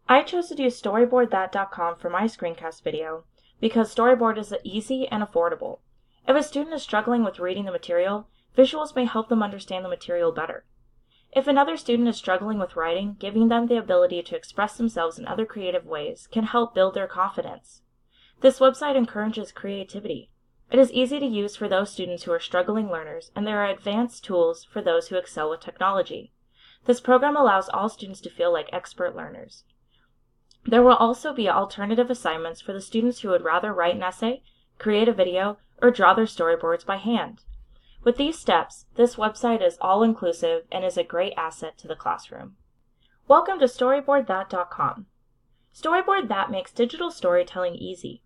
I chose to do StoryboardThat.com for my screencast video because Storyboard is easy and affordable. If a student is struggling with reading the material, visuals may help them understand the material better. If another student is struggling with writing, giving them the ability to express themselves in other creative ways can help build their confidence. This website encourages creativity. It is easy to use for those students who are struggling learners, and there are advanced tools for those who excel with technology. This program allows all students to feel like expert learners. There will also be alternative assignments for the students who would rather write an essay, create a video, or draw their storyboards by hand. With these steps, this website is all-inclusive and is a great asset to the classroom. Welcome to StoryboardThat.com. Storyboard That makes digital storytelling easy.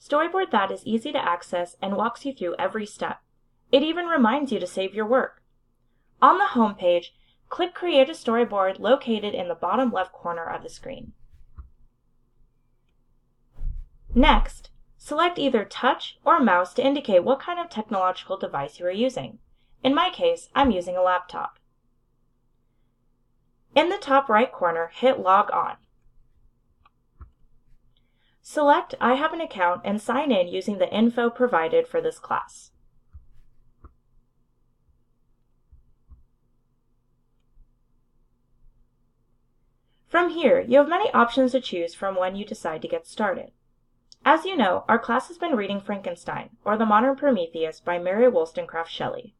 Storyboard That is easy to access and walks you through every step. It even reminds you to save your work. On the home page, click Create a Storyboard located in the bottom left corner of the screen. Next, select either touch or mouse to indicate what kind of technological device you are using. In my case, I'm using a laptop. In the top right corner, hit Log On. Select I have an account and sign in using the info provided for this class. From here, you have many options to choose from when you decide to get started. As you know, our class has been reading Frankenstein, or The Modern Prometheus by Mary Wollstonecraft Shelley.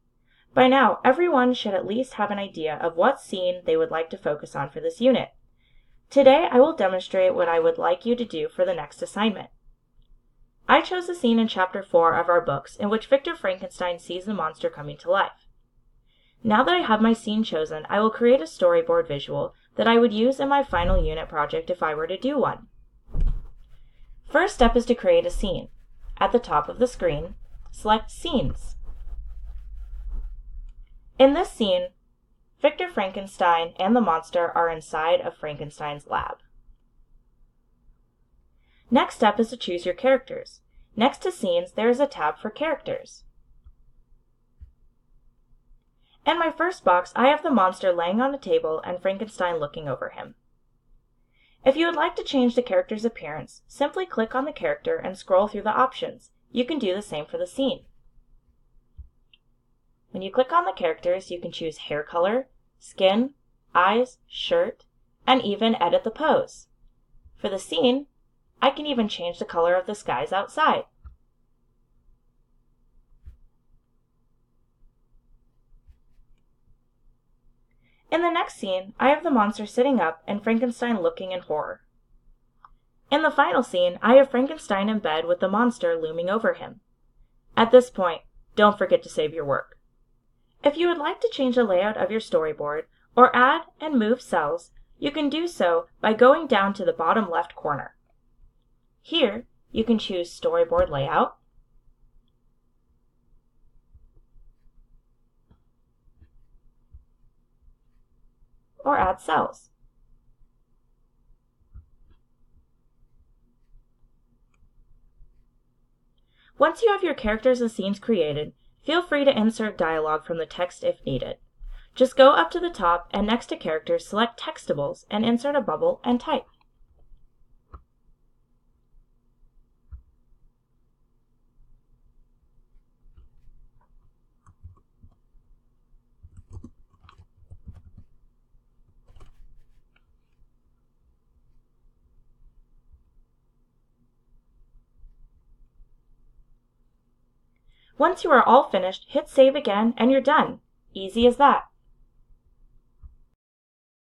By now, everyone should at least have an idea of what scene they would like to focus on for this unit. Today, I will demonstrate what I would like you to do for the next assignment. I chose a scene in Chapter 4 of our books in which Victor Frankenstein sees the monster coming to life. Now that I have my scene chosen, I will create a storyboard visual that I would use in my final unit project if I were to do one. First step is to create a scene. At the top of the screen, select Scenes. In this scene, Victor Frankenstein and the monster are inside of Frankenstein's lab. Next step is to choose your characters. Next to Scenes, there is a tab for Characters. In my first box, I have the monster laying on a table and Frankenstein looking over him. If you would like to change the character's appearance, simply click on the character and scroll through the options. You can do the same for the scene. When you click on the characters, you can choose hair color, skin, eyes, shirt, and even edit the pose. For the scene, I can even change the color of the skies outside. In the next scene, I have the monster sitting up and Frankenstein looking in horror. In the final scene, I have Frankenstein in bed with the monster looming over him. At this point, don't forget to save your work. If you would like to change the layout of your storyboard or add and move cells, you can do so by going down to the bottom left corner. Here, you can choose Storyboard Layout, or add cells. Once you have your characters and scenes created, feel free to insert dialogue from the text if needed. Just go up to the top and next to characters, select Textables and insert a bubble and type. Once you are all finished, hit save again and you're done. Easy as that.